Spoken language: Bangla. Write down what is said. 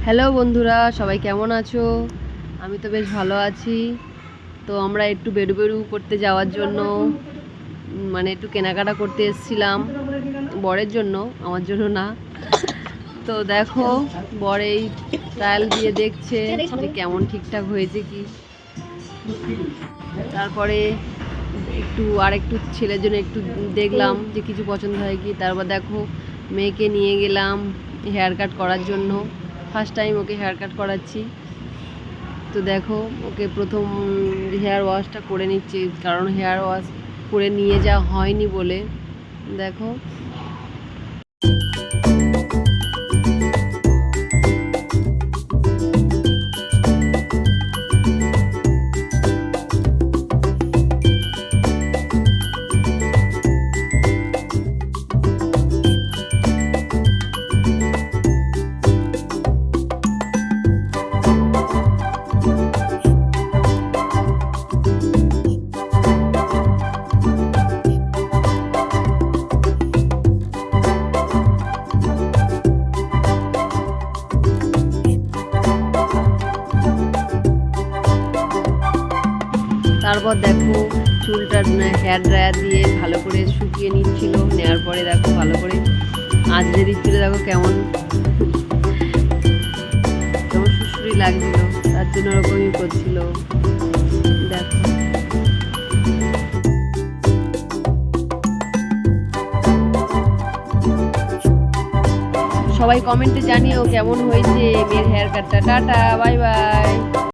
হ্যালো বন্ধুরা, সবাই কেমন আছো? আমি তো বেশ ভালো আছি। তো আমরা একটু বেরু করতে যাওয়ার জন্য মানে একটু কেনাকাটা করতে এসেছিলাম বরের জন্য, আমার জন্য না। তো দেখো, বর এই ট্রায়াল দিয়ে দেখছে যে কেমন ঠিকঠাক হয়েছে কি। তারপরে একটু ছেলের জন্য একটু দেখলাম যে কিছু পছন্দ হয় কি। তারপর দেখো, মেয়েকে নিয়ে গেলাম হেয়ার কাট করার জন্য। First time okay hair cut করাচ্ছি। তো দেখো, ওকে প্রথম হেয়ার ওয়াশটা করে নিচ্ছি, কারণ হেয়ার ওয়াশ করে নিয়ে যাওয়া হয়নি বলে। দেখো, তারপর দেখো, চুলটা হেয়ার ড্রায়ার দিয়ে ভালো করে শুকিয়ে নিচ্ছিল। নেওয়ার পরে দেখো ভালো করে আঁচড়ে দিচ্ছিল। দেখো কেমন কেমন সুসুরি লাগছিল, তার জন্য ওরকমই করছিল। দেখো, সবাই কমেন্টে জানিও কেমন হয়েছে মেয়ের হেয়ার কাটটা। Tata, bye bye.